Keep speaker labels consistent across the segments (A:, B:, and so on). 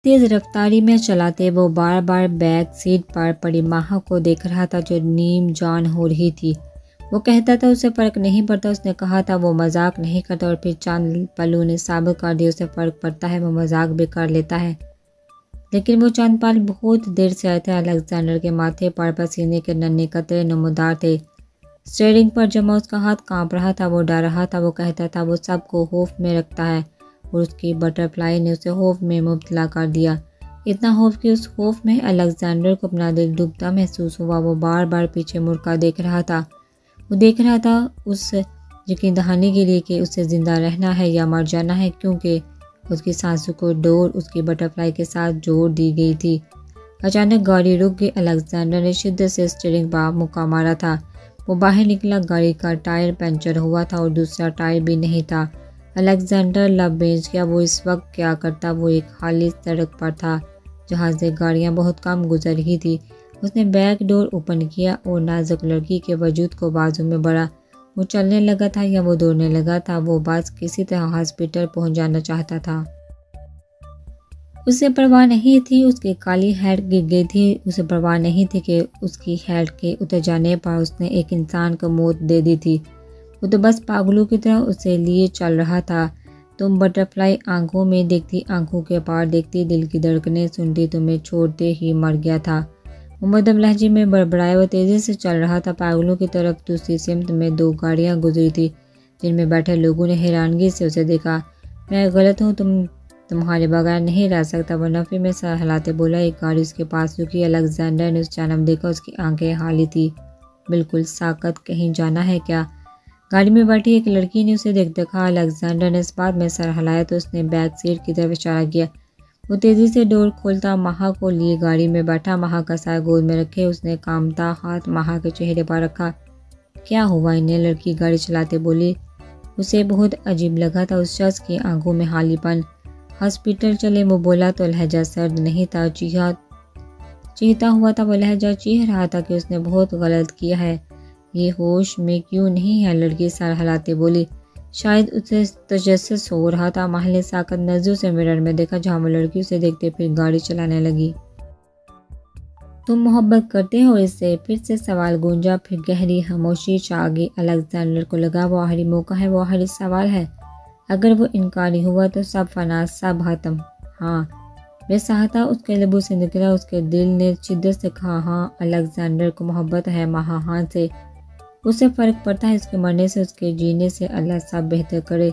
A: تیز رفتاری میں چلاتے وہ بار بار بیک سیٹ پر پڑی ماہا کو دیکھ رہا تھا جو نیم جان ہو رہی تھی۔ وہ کہتا تھا اسے فرق نہیں پڑتا، اس نے کہا تھا وہ مذاق نہیں کرتا، اور پھر چاند پلوں نے ثابت کر دیا اسے فرق پڑتا ہے، وہ مذاق بھی کر لیتا ہے۔ لیکن وہ چند پل بہت دیر سے آئے تھے۔ الیگزینڈر کے ماتھے پر پسینے کے ننھے قطرے نمودار تھے۔ اسٹیئرنگ پر جمع اس کا ہاتھ کانپ رہا تھا، وہ ڈر رہا تھا۔ وہ کہتا تھا وہ سب کو خوف میں رکھتا ہے، اور اس کی بٹر فلائی نے اسے خوف میں مبتلا کر دیا۔ اتنا خوف کہ اس خوف میں الیگزینڈر کو اپنا دل ڈوبتا محسوس ہوا۔ وہ بار بار پیچھے مڑ کر دیکھ رہا تھا۔ وہ دیکھ رہا تھا اس یقین دہانی کے لیے کہ اسے زندہ رہنا ہے یا مر جانا ہے، کیونکہ اس کی سانسوں کو ڈور اس کی بٹر فلائی کے ساتھ جوڑ دی گئی تھی۔ اچانک گاڑی رک گئی۔ الیگزینڈر نے شدت سے اسٹیئرنگ پر مکہ مارا تھا۔ وہ باہر نکلا۔ گاڑی کا ٹائر پنچر ہوا تھا اور دوسرا ٹائر بھی نہیں تھا۔ الیگزینڈر لب بیچ گیا۔ وہ اس وقت کیا کرتا؟ وہ ایک خالی سڑک پر تھا جہاں سے گاڑیاں بہت کم گزر رہی تھی۔ اس نے بیک ڈور اوپن کیا اور نازک لڑکی کے وجود کو بازو میں بھرا۔ وہ چلنے لگا تھا یا وہ دوڑنے لگا تھا؟ وہ بس کسی طرح ہاسپٹل پہنچ جانا چاہتا تھا۔ اسے پرواہ نہیں تھی اس کی کالی ہیٹ گر گئی تھی۔ اسے پرواہ نہیں تھی کہ اس کی ہیٹ کے اتر جانے پر اس نے ایک انسان کو موت دے دی تھی۔ وہ تو بس پاگلوں کی طرح اسے لیے چل رہا تھا۔ تم بٹر فلائی آنکھوں میں دیکھتی، آنکھوں کے پار دیکھتی، دل کی دھڑکنیں سنتی، تمہیں چھوڑتے ہی مر گیا تھا۔ وہ مدھم لہجے میں بڑبڑائے۔ وہ تیزی سے چل رہا تھا پاگلوں کی طرف۔ دوسری سمت میں دو گاڑیاں گزری تھی جن میں بیٹھے لوگوں نے حیرانگی سے اسے دیکھا۔ میں غلط ہوں، تمہارے بغیر نہیں رہ سکتا، وہ نفی میں سر ہلاتے بولا۔ ایک گاڑی اس کے پاس رکی۔ الیگزینڈر نے اس جانب دیکھا۔ اس کی آنکھیں خالی تھی۔ بالکل ساکت۔ کہیں جانا ہے کیا؟ گاڑی میں بیٹھی ایک لڑکی نے اسے دیکھتے کہا۔ الیگزینڈر نے اس بات میں سر ہلایا تو اس نے بیک سیٹ کی طرف اشارہ کیا۔ وہ تیزی سے ڈور کھولتا ماہا کو لیے گاڑی میں بیٹھا۔ ماہا کا سایہ گود میں رکھے اس نے کانپتا ہاتھ ماہا کے چہرے پر رکھا۔ کیا ہوا انہیں؟ لڑکی گاڑی چلاتے بولی۔ اسے بہت عجیب لگا تھا اس شخص کی آنکھوں میں خالی پن۔ ہاسپٹل چلے، وہ بولا تو لہجہ سرد نہیں تھا، چیختا ہوا تھا۔ وہ لہجہ چیخ رہا تھا کہ اس نے بہت غلط کیا ہے۔ یہ ہوش میں کیوں نہیں ہے؟ لڑکی سر ہلاتے بولی۔ شاید اسے تجسس ہو رہا تھا۔ ماہا نے ساکت نظروں سے مرر میں دیکھا جہاں وہ لڑکی اسے دیکھتے پھر گاڑی چلانے لگی۔ تم محبت کرتے ہو اس سے؟ پھر سے سوال گونجا۔ پھر گہری خاموشی چھا گئی۔ الیگزینڈر کو لگا وہ آخری موقع ہے، وہ آخری سوال ہے۔ اگر وہ انکاری ہوا تو سب فنا، سب ختم۔ ہاں، بے ساہتا اس کے لبوں سے نکلا۔ اس کے دل نے شدت سے کہا ہاں، الیگزینڈر کو محبت ہے ماہا ہاں سے۔ اسے فرق پڑتا ہے اس کے مرنے سے، اس کے جینے سے۔ اللہ سب بہتر کرے۔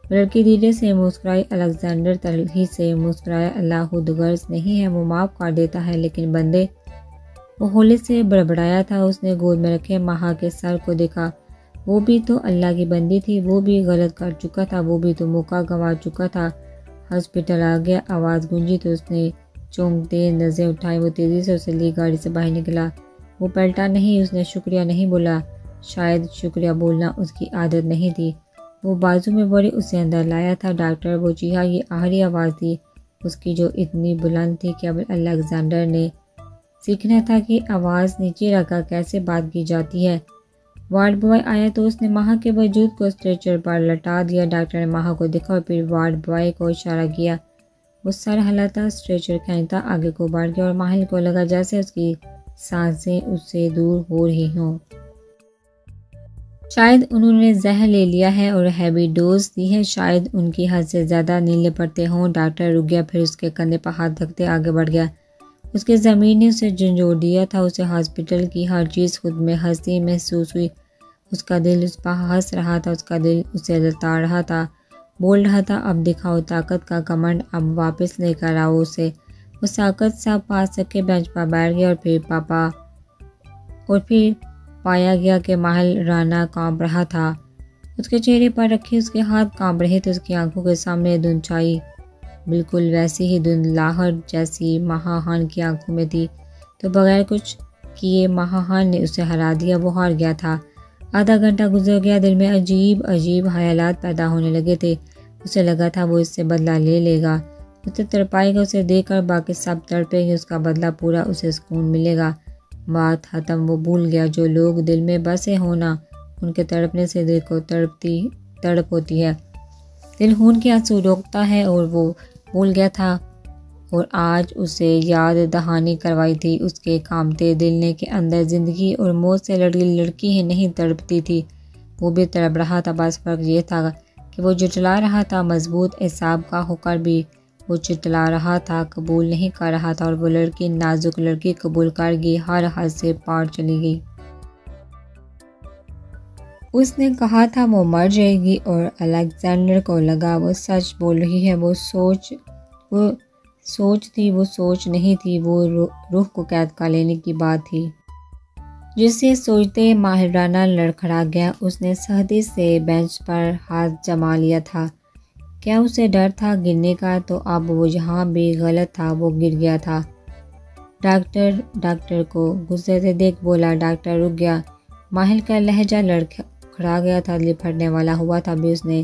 A: لڑکی دھیرے سے مسکرائی۔ الیگزینڈر تلخی سے مسکرایا۔ اللہ خود غرض نہیں ہے، وہ معاف کر دیتا ہے، لیکن بندے۔ وہ ہولے سے بڑبڑایا تھا۔ اس نے گود میں رکھے ماہا کے سر کو دیکھا۔ وہ بھی تو اللہ کی بندی تھی، وہ بھی غلط کر چکا تھا، وہ بھی تو موقع گنوا چکا تھا۔ ہاسپٹل آ گیا۔ آواز گونجی تو اس نے چونکتے نظریں اٹھائی۔ وہ تیزی سے اسے لی گاڑی سے باہر نکلا۔ وہ پلٹا نہیں، اس نے شکریہ نہیں بولا۔ شاید شکریہ بولنا اس کی عادت نہیں تھی۔ وہ بازو میں بڑے اسے اندر لایا تھا۔ ڈاکٹر، وہ چیخا۔ یہ آخری آواز تھی اس کی جو اتنی بلند تھی کہ اب الیگزینڈر نے سیکھنا تھا کہ آواز نیچے رکھ کر کیسے بات کی جاتی ہے۔ وارڈ بوائے آیا تو اس نے ماہا کے وجود کو اسٹریچر پر لٹا دیا۔ ڈاکٹر نے ماہا کو دیکھا اور پھر وارڈ بوائے کو اشارہ کیا۔ وہ سر ہلاتا، اسٹریچر کھینچتا آگے کو بڑھ گیا اور ماہا کو لگا جیسے اس کی سانسیں اس سے دور ہو رہی ہوں۔ شاید انہوں نے زہر لے لیا ہے اور ہیوی ڈوز دی ہے، شاید ان کی حد سے زیادہ نیلے پڑتے ہوں۔ ڈاکٹر رک گیا، پھر اس کے کندھے پر ہاتھ رکھتے آگے بڑھ گیا۔ اس کے ضمیر نے اسے جھنجھوڑ دیا تھا۔ اسے ہاسپٹل کی ہر چیز خود میں ہستی محسوس ہوئی۔ اس کا دل اس پر ہنس رہا تھا، اس کا دل اسے للچا رہا تھا، بول رہا تھا اب دکھاؤ طاقت کا کمانڈ، اب واپس لے کر آؤ اسے۔ وہ ساکت سا پاس رکھے بینچ پر بیٹھ گیا اور پھر پایا گیا کہ محل رانا کانپ رہا تھا۔ اس کے چہرے پر رکھے اس کے ہاتھ کانپ رہے تھے۔ اس کی آنکھوں کے سامنے دھند چھائی، بالکل ویسی ہی دھند لاہر جیسی ماہا خان کی آنکھوں میں تھی۔ تو بغیر کچھ کیے ماہا خان نے اسے ہرا دیا، وہ ہار گیا تھا۔ آدھا گھنٹہ گزر گیا، دل میں عجیب عجیب خیالات پیدا ہونے لگے تھے۔ اسے لگا تھا وہ اس سے بدلہ لے لے گا، اسے تڑپائے گا، اسے دیکھ کر باقی سب تڑپیں گے، اس کا بدلہ پورا، اسے سکون ملے گا۔ بات ختم۔ وہ بھول گیا جو لوگ دل میں بسے ہونا، ان کے تڑپنے سے دل کو تڑپ ہوتی ہے، دل خون کے آنسو روکتا ہے، اور وہ بھول گیا تھا اور آج اسے یاد دہانی کروائی تھی۔ اس کے کامتے دل نے کے اندر زندگی اور موت سے لڑی لڑکی ہی نہیں تڑپتی تھی، وہ بھی تڑپ رہا تھا۔ بس فرق یہ تھا کہ وہ جٹلا رہا تھا، مضبوط اعصاب کا ہو کر بھی وہ جٹلا رہا تھا، قبول نہیں کر رہا تھا، اور وہ لڑکی، نازک لڑکی قبول کر گئی، ہر حد سے پار چلی گئی۔ اس نے کہا تھا وہ مر جائے گی، اور الیگزینڈر کو لگا وہ سچ بول رہی ہے۔ وہ سوچ تھی، وہ سوچ نہیں تھی، وہ روح کو قید کر لینے کی بات تھی۔ جسے سوچتے ماہرانہ لڑکھڑا گیا۔ اس نے سختی سے بینچ پر ہاتھ جما لیا تھا۔ کیا اسے ڈر تھا گرنے کا؟ تو اب وہ جہاں بھی غلط تھا وہ گر گیا تھا۔ ڈاکٹر کو غصے سے دیکھ بولا۔ ڈاکٹر رک گیا۔ ماہر کا لہجہ لڑکھڑا گیا تھا، لپٹنے والا ہوا تھا بھی اس نے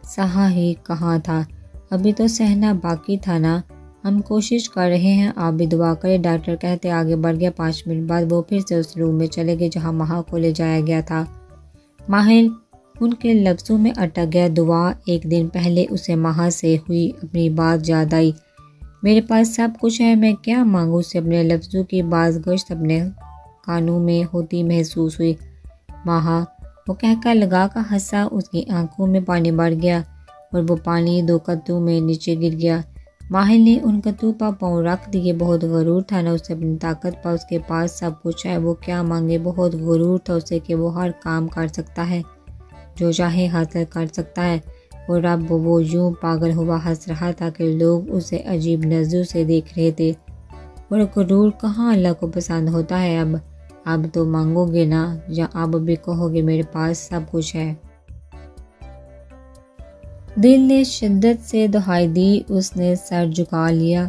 A: سہا ہی کہاں تھا۔ ابھی تو سہنا باقی تھا نا، ہم کوشش کر رہے ہیں، آپ بھی دعا کریں، ڈاکٹر کہتے آگے بڑھ گیا۔ 5 منٹ بعد وہ پھر سے اس روم میں چلے گئے جہاں مہا کو لے جایا گیا تھا۔ ماہر ان کے لفظوں میں اٹک گیا۔ دعا ایک دن پہلے اسے مہا سے ہوئی اپنی بات یاد آئی۔ میرے پاس سب کچھ ہے، میں کیا مانگوں؟ اسے اپنے لفظوں کی بازگشت اپنے کانوں میں ہوتی محسوس ہوئی۔ مہا، وہ کہہ کر لگا کر ہنسا۔ اس کی آنکھوں میں پانی بڑھ گیا اور وہ پانی 2 قطروں میں نیچے گر گیا۔ ماہر نے ان قطروں پر پاؤں رکھ دیے۔ بہت غرور تھا نا اسے اپنی طاقت پر، اس کے پاس سب کچھ ہے، وہ کیا مانگے؟ بہت غرور تھا اسے کہ وہ ہر کام کر سکتا ہے، جو چاہے حاصل کر سکتا ہے، اور اب وہ یوں پاگل ہوا ہنس رہا تھا کہ لوگ اسے عجیب نظروں سے دیکھ رہے تھے۔ اور غرور کہاں اللہ کو پسند ہوتا ہے۔ اب تو مانگو گے نا، یا اب بھی کہو گے میرے پاس سب کچھ ہے؟ دل نے شدت سے دہائی دی۔ اس نے سر جھکا لیا۔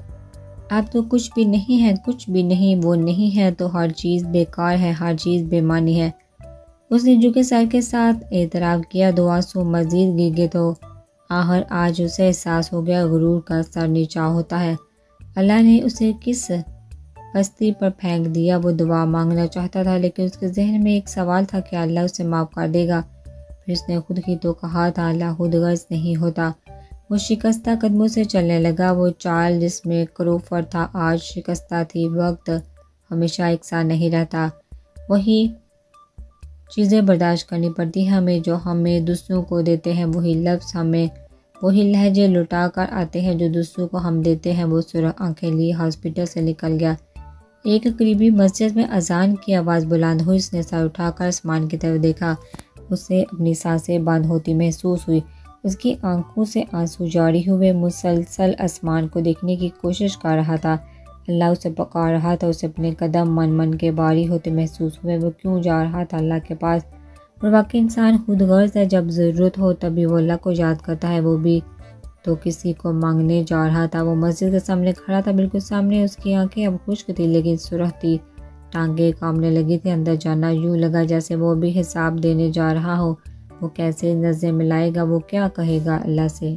A: اب تو کچھ بھی نہیں ہے، کچھ بھی نہیں، وہ نہیں ہے تو ہر چیز بیکار ہے، ہر چیز بے معنی ہے۔ اس نے جھکے سر کے ساتھ اعتراف کیا۔ 2 آنسو مزید گر گئے تو آخر آج اسے احساس ہو گیا غرور کا سر نیچا ہوتا ہے۔ اللہ نے اسے کس پستی پر پھینک دیا۔ وہ دعا مانگنا چاہتا تھا لیکن اس کے ذہن میں ایک سوال تھا کہ اللہ اسے معاف کر دے گا۔ پھر اس نے خود ہی تو کہا تھا اللہ خود غرض نہیں ہوتا۔ وہ شکستہ قدموں سے چلنے لگا۔ وہ چال جس میں کروفر تھا آج شکستہ تھی۔ وقت ہمیشہ یکساں نہیں رہتا، وہی چیزیں برداشت کرنی پڑتی ہیں ہمیں جو ہمیں دوسروں کو دیتے ہیں، وہی لفظ ہمیں وہی لہجے لٹا کر آتے ہیں جو دوسروں کو ہم دیتے ہیں۔ وہ سرخ آنکھیں لیے ہاسپٹل سے نکل گیا۔ ایک قریبی مسجد میں اذان کی آواز بلند ہوئی۔ اس نے سر اٹھا کر آسمان کی طرف دیکھا۔ اسے اپنی سانسیں بند ہوتی محسوس ہوئی۔ اس کی آنکھوں سے آنسو جاری ہوئے۔ مسلسل آسمان کو دیکھنے کی کوشش کر رہا تھا۔ اللہ اسے پکار رہا تھا۔ اسے اپنے قدم من من کے بھاری ہوتے محسوس ہوئے۔ وہ کیوں جا رہا تھا اللہ کے پاس؟ اور واقعی انسان خود غرض ہے، جب ضرورت ہو تبھی وہ اللہ کو یاد کرتا ہے۔ وہ بھی تو کسی کو مانگنے جا رہا تھا۔ وہ مسجد کے سامنے کھڑا تھا، بالکل سامنے۔ اس کی آنکھیں اب خشک تھی لیکن سرخ تھی، ٹانگیں کانپنے لگی تھی۔ اندر جانا یوں لگا جیسے وہ بھی حساب دینے جا رہا ہو۔ وہ کیسے نظریں ملائے گا؟ وہ کیا کہے گا اللہ سے؟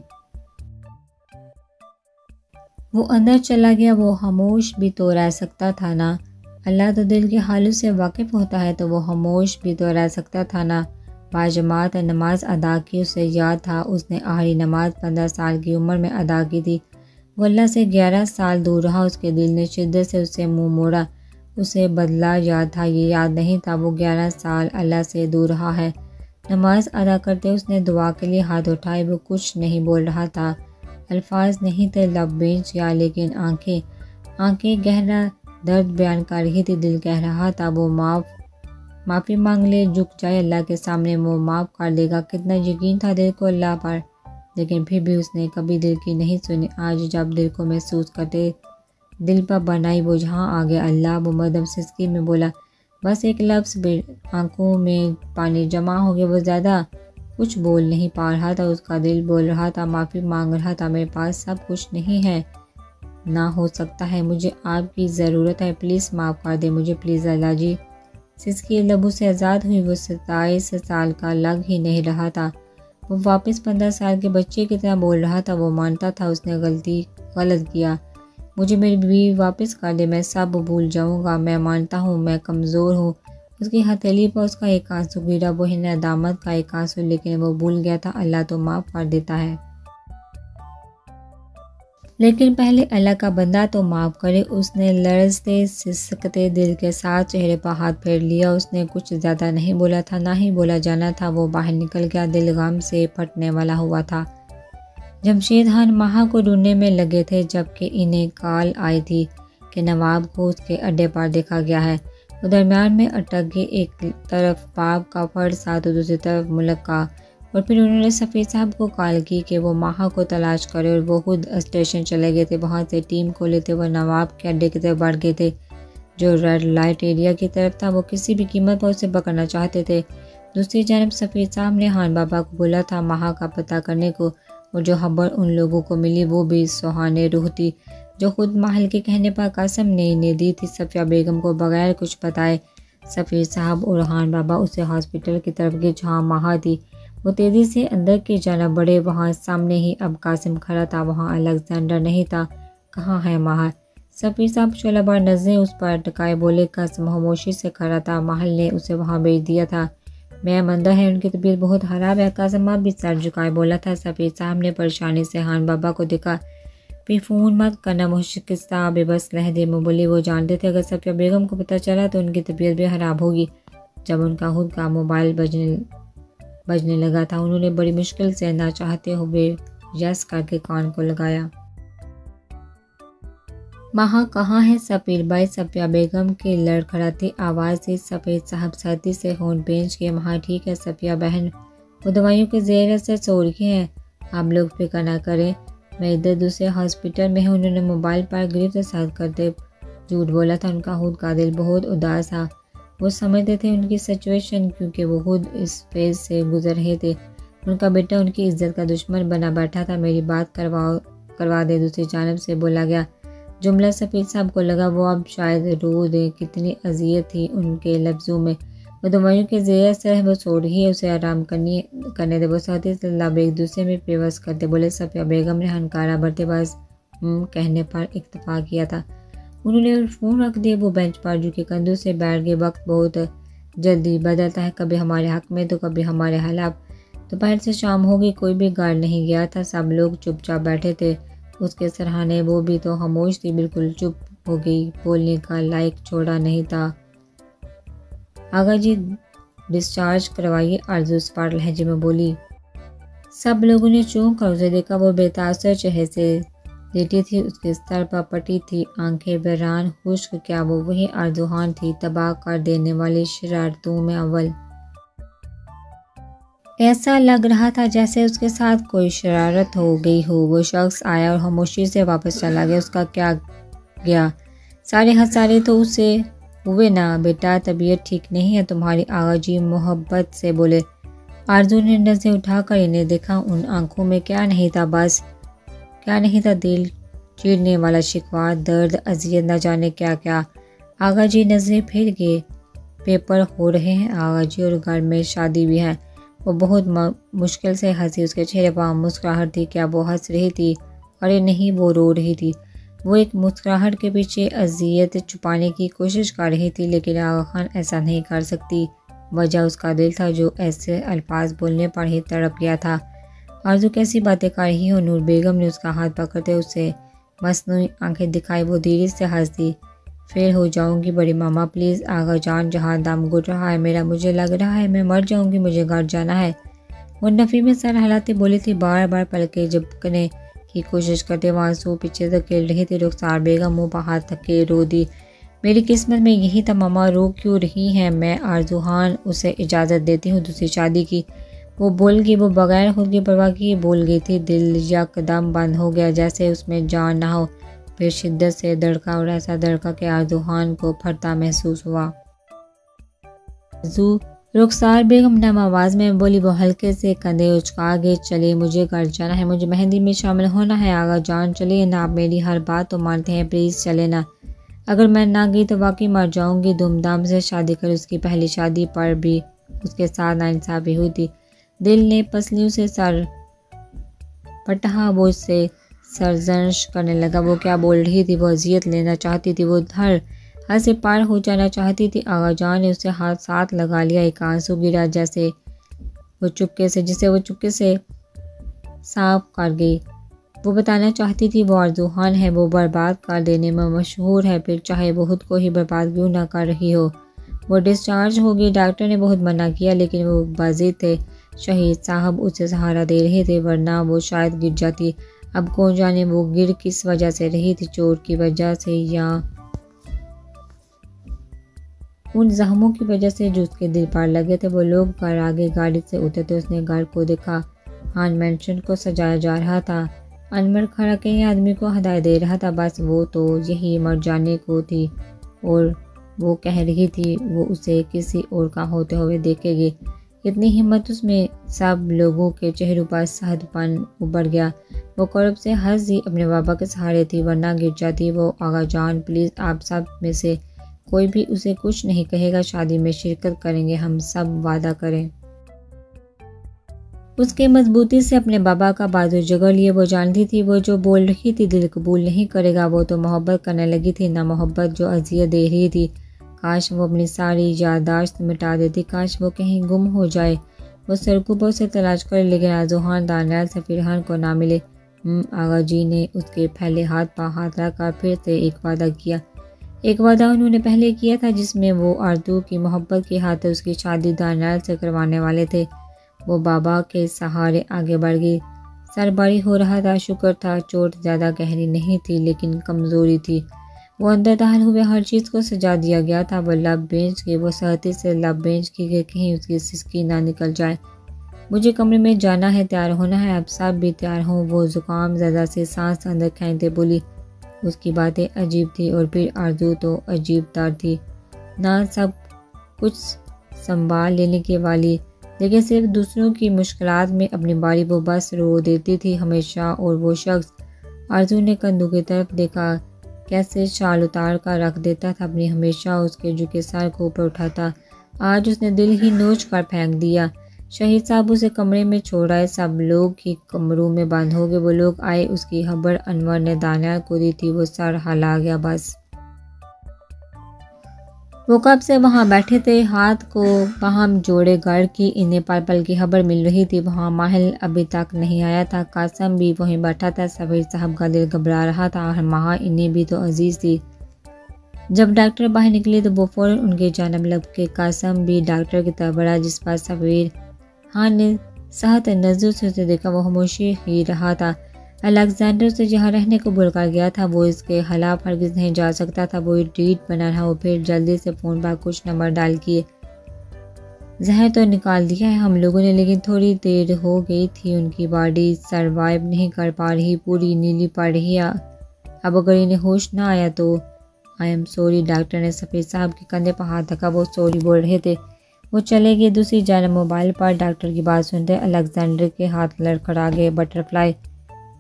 A: وہ اندر چلا گیا۔ وہ خاموش بھی تو رہ سکتا تھا نا، اللہ تو دل کے حالوں سے واقف ہوتا ہے، تو وہ خاموش بھی تو رہ سکتا تھا نا۔ باجماعت نماز ادا کی۔ اسے یاد تھا اس نے آخری نماز 15 سال کی عمر میں ادا کی تھی۔ وہ اللہ سے 11 سال دور رہا۔ اس کے دل نے شدت سے اسے منہ موڑا۔ اسے بدلہ یاد تھا، یہ یاد نہیں تھا وہ 11 سال اللہ سے دور رہا ہے۔ نماز ادا کرتے اس نے دعا کے لیے ہاتھ اٹھائے۔ وہ کچھ نہیں بول رہا تھا، الفاظ نہیں تھے، لب بھیج گیا، لیکن آنکھیں گہرا درد بیان کر رہی تھی۔ دل کہہ رہا تھا وہ معافی مانگ لے، جھک جائے اللہ کے سامنے، وہ معاف کر دے گا۔ کتنا یقین تھا دل کو اللہ پر، لیکن پھر بھی اس نے کبھی دل کی نہیں سنی۔ آج جب دل کو محسوس کرتے دل پر بنائی، وہ جہاں آگے اللہ، وہ مدم سسکی میں بولا بس ایک لفظ، آنکھوں میں پانی جمع ہو گیا۔ وہ زیادہ کچھ بول نہیں پا رہا تھا۔ اس کا دل بول رہا تھا، معافی مانگ رہا تھا، میرے پاس سب کچھ نہیں ہے، نہ ہو سکتا ہے، مجھے آپ کی ضرورت ہے، پلیز معاف کر دے مجھے، پلیز اللہ جی۔ سسکی لبوں سے آزاد ہوئی۔ وہ 27 سال کا لگ ہی نہیں رہا تھا۔ وہ واپس 15 سال کے بچے کی طرح بول رہا تھا۔ وہ مانتا تھا اس نے غلط کیا۔ مجھے میری بیوی واپس کر دے، میں سب بھول جاؤں گا، میں مانتا ہوں میں کمزور ہوں۔ اس کی ہتھیلی پر اس کا ایک آنسو گرا، وہی ندامت کا ایک آنسو، لیکن وہ بھول گیا تھا اللہ تو معاف کر دیتا ہے۔ لیکن پہلے اللہ کا بندہ تو معاف کرے۔ اس نے لرزتے سسکتے دل کے ساتھ چہرے پر ہاتھ پھیر لیا۔ اس نے کچھ زیادہ نہیں بولا تھا، نہ ہی بولا جانا تھا۔ وہ باہر نکل گیا، دل غم سے پھٹنے والا ہوا تھا۔ جمشید خان ماہا کو ڈھونڈنے میں لگے تھے، جبکہ انہیں کال آئی تھی کہ نواب کو اس کے اڈے پر دیکھا گیا ہے۔ وہ درمیان میں اٹک گئے، ایک طرف باب کا فرد ساتھ اور دوسری طرف ملک کا۔ اور پھر انہوں نے سفیر صاحب کو کال کی کہ وہ ماہا کو تلاش کرے، اور وہ خود اسٹیشن چلے گئے تھے۔ وہاں سے ٹیم کو لیتے وہ نواب کے اڈے کی طرف بڑھ گئے تھے، جو ریڈ لائٹ ایریا کی طرف تھا۔ وہ کسی بھی قیمت پر اسے پکڑنا چاہتے تھے۔ دوسری جانب سفیر صاحب نے خان بابا کو بولا تھا ماہا کا پتہ کرنے کو، اور جو خبر ان لوگوں کو ملی وہ بھی سوہانے روح تھی، جو خود محل کے کہنے پر قسم نے انہیں دی تھی صفیہ بیگم کو بغیر کچھ بتائے۔ سفیر صاحب اور خان بابا اسے ہاسپٹل کی طرف گئے جہاں ماہا تھی۔ وہ تیزی سے اندر کی جانب بڑھے۔ وہاں سامنے ہی اب قاسم کھڑا تھا، وہاں الیگزینڈر نہیں تھا۔ کہاں ہے ماہا؟ سفیر صاحب شعلہ بار نظریں اس پر ٹکائے بولے۔ قاسم خاموشی سے کھڑا تھا، محل نے اسے وہاں بھیج دیا تھا۔ میم اندر ہے، ان کی طبیعت بہت خراب ہے۔ قاسم اب بھی سر جھکائے بولا تھا۔ سفیر صاحب نے پریشانی سے خان بابا کو دیکھا۔ پھر فون مت کرنا، مشکستہ بے بس لہجے میں بولی۔ وہ جانتے تھے اگر صفیہ بیگم کو پتہ چلا تو ان کی طبیعت بھی خراب ہوگی۔ جب ان کا خود کا موبائل بجنے لگا تھا، انہوں نے بڑی مشکل سے نہ چاہتے ہوئے یس کر کے کان کو لگایا۔ ماہا کہاں ہے سفیر بھائی؟ صفیہ بیگم کی لڑکھڑاتی آواز تھی۔ سفیر صاحب سردی سے ہونٹ بھینچ کے ماہا ٹھیک ہے صفیہ بہن، وہ دوائیوں کے زیر اثر سو رہی ہیں، آپ لوگ فکر نہ کریں، میں ادھر دوسرے ہاسپٹل میں ہوں۔ انہوں نے موبائل پر گرفت ساتھ کرتے جھوٹ بولا تھا۔ ان کا خود کا دل بہت اداس تھا۔ وہ سمجھتے تھے ان کی سچویشن، کیونکہ وہ خود اس فیز سے گزر رہے تھے۔ ان کا بیٹا ان کی عزت کا دشمن بنا بیٹھا تھا۔ میری بات کروا دے، دوسری جانب سے بولا گیا جملہ سفیر صاحب کو لگا وہ اب شاید رو دیں، کتنی اذیت تھی ان کے لفظوں میں۔ وہ دوائیوں کے زیر اثر ہے، وہ سو رہی ہے، اسے آرام کرنے دے۔ وہ ساتھی سے لب ایک دوسرے میں پیوست کرتے بولے۔ صفیہ بیگم نے ہنکارا بھرتے بس کہنے پر اکتفا کیا تھا۔ انہوں نے فون رکھ دیا۔ وہ بینچ پر جھکے کندھوں سے بیٹھ گئے۔ وقت بہت جلدی بدلتا ہے، کبھی ہمارے حق میں تو کبھی ہمارے خلاف۔ دوپہر سے شام ہو گئی، کوئی بھی گھر نہیں گیا تھا، سب لوگ چپ چاپ بیٹھے تھے۔ اس کے سرہانے وہ بھی تو خاموش تھی، بالکل چپ ہو گئی، بولنے کا لائق چھوڑا نہیں تھا۔ آغا جی ڈسچارج کروائیے، آرزو اسپاٹ لہجے میں بولی۔ سب لوگوں نے چونک کر اسے دیکھا۔ وہ بے تاثر چہرے سے لیٹی تھی، اس کے سر پر پٹی تھی آنکھیں ویران خشک۔ کیا وہ وہی آرزو خان تھی، تباہ کر دینے والی شرارتوں میں اول؟ ایسا لگ رہا تھا جیسے اس کے ساتھ کوئی شرارت ہو گئی ہو۔ وہ شخص آیا اور خاموشی سے واپس چلا گیا۔ اس کا کیا گیا؟ سارے ہنسارے تو اسے ہوئے نا۔ بیٹا طبیعت ٹھیک نہیں ہے تمہاری، آغا جی محبت سے بولے۔ آرزو نے نظریں اٹھا کر انہیں دیکھا۔ ان آنکھوں میں کیا نہیں تھا، بس کیا نہیں تھا، دل چیرنے والا شکوہ، درد، اذیت، نہ جانے کیا کیا۔ آغا جی نظریں پھر گئے۔ پیپر ہو رہے ہیں آغا جی، اور گھر میں شادی بھی ہے۔ وہ بہت مشکل سے ہنسی، اس کے چہرے پر مسکراہٹ تھی۔ کیا وہ ہنس رہی تھی؟ ارے نہیں، وہ رو رہی تھی۔ وہ ایک مسکراہٹ کے پیچھے اذیت چھپانے کی کوشش کر رہی تھی، لیکن آغا خان ایسا نہیں کر سکتی۔ وجہ اس کا دل تھا، جو ایسے الفاظ بولنے پر ہی تڑپ گیا تھا۔ آرزو کیسی باتیں کر رہی ہو؟ نور بیگم نے اس کا ہاتھ پکڑتے اسے مصنوعی آنکھیں دکھائی۔ وہ دھیرے سے ہنس دی۔ پھر ہو جاؤں گی بڑی ماما، پلیز آغا جان، جہاں دم گھٹ رہا ہے میرا، مجھے لگ رہا ہے میں مر جاؤں گی، مجھے گھر جانا ہے۔ وہ نفی میں سر ہلاتے بولی تھی، بار بار پلکیں جھپکنے کی کوشش کرتے وہ آنسو پیچھے دھکیل رہی تھی۔ رخسار بیگم منہ پر ہاتھ رکھ کے رو دی۔ میری قسمت میں یہی تھا ماما، رو کیوں رہی ہیں؟ میں آرزو خان اسے اجازت دیتی ہوں دوسری شادی کی۔ وہ بول گئی، وہ بغیر خود کی پرواہ کیے بول گئی تھی۔ دل یک دم بند ہو گیا، جیسے اس میں جان نہ ہو۔ پھر شدت سے دھڑکا، اور ایسا دھڑکا کہ آرزو خان کو پھٹتا محسوس ہوا۔ آرزو، رخسار بیگم نم آواز میں بولی۔ وہ ہلکے سے کندھے اچکا گئے۔ چلے، مجھے گھر جانا ہے، مجھے مہندی میں شامل ہونا ہے۔ آغا جان چلے نا، آپ میری ہر بات تو مانتے ہیں، پلیز چلے نا۔ اگر میں نہ گئی تو واقعی مر جاؤں گی۔ دھوم دھام سے شادی کر اس کی پہلی شادی پر بھی اس کے ساتھ ناانصافی ہوئی تھی۔ دل نے پسلیوں سے سر پٹہا، وہ اس سے سرزنش کرنے لگا۔ وہ کیا بول رہی تھی؟ وہ اذیت لینا چاہتی تھی، وہ ہر حد سے پار ہو جانا چاہتی تھی۔ آغا جان نے اسے ہاتھ ساتھ لگا لیا۔ ایک آنسو گرا جسے وہ چپکے سے صاف کر گئی۔ وہ بتانا چاہتی تھی وہ آرزو خان ہے، وہ برباد کر دینے میں مشہور ہے، پھر چاہے وہ خود کو ہی برباد کیوں نہ کر رہی ہو۔ وہ ڈسچارج ہوگی، ڈاکٹر نے بہت منع کیا لیکن وہ باضد تھے۔ شہید صاحب اسے سہارا دے رہے تھے ورنہ وہ شاید گر جاتی۔ اب کون جانے وہ گر کس وجہ سے رہی تھی، چوٹ کی وجہ سے یا ان زخموں کی وجہ سے جو اس کے دل پر لگے تھے۔ وہ لوگ گھر آگے گاڑی سے اترتے، اس نے گھر کو دیکھا۔ خان مینشن کو سجایا جا رہا تھا۔ انور کھڑا کئی آدمی کو ہدایت دے رہا تھا، بس وہ تو یہی مر جانے کو تھی اور وہ کہہ رہی تھی وہ اسے کسی اور کا ہوتے ہوئے دیکھے گی۔ اتنی ہمت اس میں سب لوگوں کے چہروں پر صحت پن ابھر گیا۔ وہ کرب سے ہنس دی، اپنے بابا کے سہارے تھی ورنہ گر جاتی وہ۔ آغا جان پلیز آپ سب میں سے کوئی بھی اسے کچھ نہیں کہے گا، شادی میں شرکت کریں گے ہم سب، وعدہ کریں۔ اس کے مضبوطی سے اپنے بابا کا بازو جگڑ لیے۔ وہ جانتی تھی وہ جو بول رہی تھی دل قبول نہیں کرے گا۔ وہ تو محبت کرنے لگی تھی، نہ محبت جو اذیت دے رہی تھی۔ کاش وہ اپنی ساری یادداشت مٹا دیتی، کاش وہ کہیں گم ہو جائے۔ وہ سڑکوں پر اسے تلاش کرے لیکن آرزو خان دانیال سفیر خان کو نہ ملے۔ آغا جی نے اس کے پھیلے ہاتھ پر ہاتھ رکھ کر پھر سے ایک وعدہ کیا۔ ایک وعدہ انہوں نے پہلے کیا تھا جس میں وہ آرزو کی محبت کی خاطر اس کی شادی دانیال سے کروانے والے تھے۔ وہ بابا کے سہارے آگے بڑھ گئی۔ سر بھاری ہو رہا تھا، شکر تھا چوٹ زیادہ گہری نہیں تھی لیکن کمزوری تھی۔ وہ اندر داخل ہوئے، ہر چیز کو سجا دیا گیا تھا۔ وہ لب بینچ کی، وہ سختی سے لب بینچ کی کہ کہیں اس کی سسکی نہ نکل جائے۔ مجھے کمرے میں جانا ہے، تیار ہونا ہے، اب سب بھی تیار ہوں۔ وہ زکام زدہ سے سانس اندر کھینچتے بولی۔ اس کی باتیں عجیب تھی اور پھر آرزو تو عجیب تر تھی، نہ سب کچھ سنبھال لینے کی والی لیکن صرف دوسروں کی مشکلات میں اپنی باری وہ بس رو دیتی تھی ہمیشہ۔ اور وہ شخص، آرزو نے کندھوں کی طرف دیکھا، کیسے شال اتار کر رکھ دیتا تھا اپنی، ہمیشہ اس کے جھکے سر کو اوپر اٹھاتا، آج اس نے دل ہی نوچ کر پھینک دیا۔ شہید صاحب اسے کمرے میں چھوڑ آئے، سب لوگ ہی کمروں میں بند ہو گئے۔ وہ لوگ آئے، اس کی خبر انور نے دانیال کو دی تھی، وہ سر ہلا گیا بس۔ وہ کب سے وہاں بیٹھے تھے، ہاتھ کو باہم جوڑے، گھر کی انہیں پل پل کی خبر مل رہی تھی۔ وہاں ماہل ابھی تک نہیں آیا تھا، قاسم بھی وہیں بیٹھا تھا، سفیر صاحب کا دل گھبرا رہا تھا، اور ماہ انہیں بھی تو عزیز تھی۔ جب ڈاکٹر باہر نکلے تو وہ فوراً ان کی جانب لگ کے قاسم بھی ڈاکٹر کی طرف بڑھا، جس پر سفیر خان نے سخت نظر سے اسے دیکھا۔ وہ خاموشی ہی رہا تھا۔ الیگزینڈر سے جہاں رہنے کو بول کر گیا تھا وہ اس کے خلاف ہرگز نہیں جا سکتا تھا۔ وہ ڈیٹ بنا رہا، وہ پھر جلدی سے فون پر کچھ نمبر ڈائل کیے۔ زہر تو نکال دیا ہے ہم لوگوں نے، لیکن تھوڑی دیر ہو گئی تھی، ان کی باڈی سروائیو نہیں کر پا رہی، پوری نیلی پڑ رہی ہے۔ اب اگر انہیں ہوش نہ آیا تو آئی ایم سوری۔ ڈاکٹر نے سفیر صاحب کے کندھے پر ہاتھ رکھا، وہ سوری بول رہے تھے۔ وہ چلے گئے۔ دوسری جانب موبائل پر ڈاکٹر کی بات سنتے الیگزینڈر کے ہاتھ لڑکھڑا گئے۔ بٹرفلائی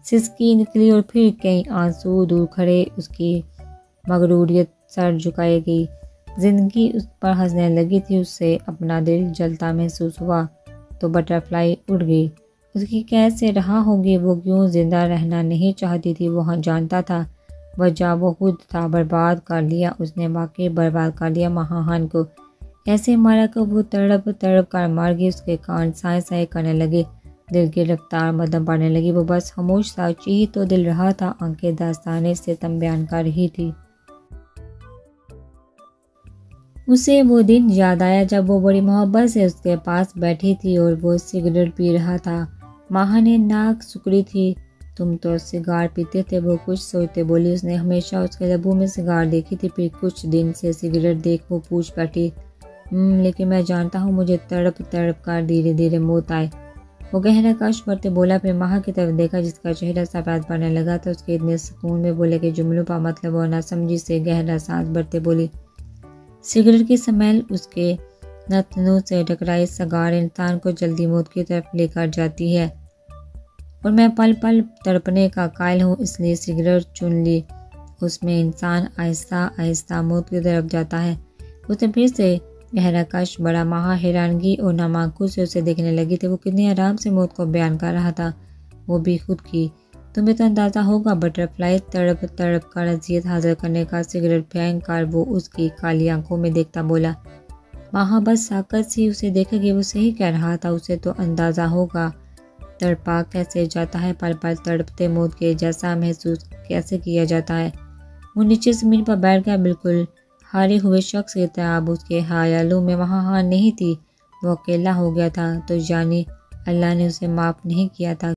A: سسکی نکلی اور پھر کئی آنسو دور کھڑے۔ اس کی مغروریت سر جھکائے گئی، زندگی اس پر ہنسنے لگی تھی، اس سے اپنا دل جلتا محسوس ہوا تو بٹرفلائی اڑ گئی۔ اس کی قید سے رہا ہوگی، وہ کیوں زندہ رہنا نہیں چاہتی تھی، وہ جانتا تھا وجہ وہ خود تھا۔ برباد کر لیا اس نے، واقعی برباد کر لیا ماہان کو، ایسے مارا کہ وہ تڑپ تڑپ کر مر گئی۔ اس کے کان سائے سائے کرنے لگے، دل کی رفتار مدھم پڑنے لگی۔ وہ بس خاموش تھا، چیخ تو دل رہا تھا، آنکھیں داستانے ستم بیان کر رہی تھی۔ اسے وہ دن یاد آیا جب وہ بڑی محبت سے اس کے پاس بیٹھی تھی اور وہ سگریٹ پی رہا تھا۔ ماہ نے ناک سکڑی تھی۔ تم تو سگار پیتے تھے، وہ کچھ سوچتے بولی۔ اس نے ہمیشہ اس کے لبوں میں سگار دیکھی تھی، پھر کچھ دن سے سگریٹ دیکھ وہ پوچھ بیٹھی، لیکن میں جانتا ہوں مجھے تڑپ تڑپ کر دھیرے دھیرے موت آئے۔ وہ گہرا کش بھرتے بولا، پھر ماہ کی طرف دیکھا جس کا چہرہ سفید پڑنے لگا تھا۔ اس کے اتنے سکون میں بولے کہ جملوں پر مطلب وہ نہ سمجھی سے گہرا سانس بھرتے بولی۔ سگریٹ کی سمیل اس کے نتنوں سے ٹکرائی۔ سگار انسان کو جلدی موت کی طرف لے کر جاتی ہے اور میں پل پل تڑپنے کا قائل ہوں، اس لیے سگریٹ چن لی۔ اس میں انسان آہستہ آہستہ موت کی طرف جاتا ہے۔ اس نے پھر سے گہرا کش بڑا۔ ماہ حیرانگی اور نامعقول سے اسے دیکھنے لگی تھی، وہ کتنی آرام سے موت کو بیان کر رہا تھا، وہ بھی خود کی۔ تمہیں تو اندازہ ہوگا بٹرفلائی، تڑپ تڑپ کر اذیت حاصل کرنے کا۔ سگریٹ پھینک کر وہ اس کی کالی آنکھوں میں دیکھتا بولا۔ ماہ بس ساکت سی اسے دیکھے گی، وہ صحیح کہہ رہا تھا، اسے تو اندازہ ہوگا تڑپا کیسے جاتا ہے، پل پل تڑپتے موت کے جیسا محسوس کیسے کیا جاتا ہے۔ وہ نیچے زمین پر بیٹھ گیا، بالکل ہارے ہوئے شخص کی طرح۔ اب اس کے خیالوں میں وہاں ہار نہیں تھی، وہ اکیلا ہو گیا تھا، تو یعنی اللہ نے اسے معاف نہیں کیا تھا۔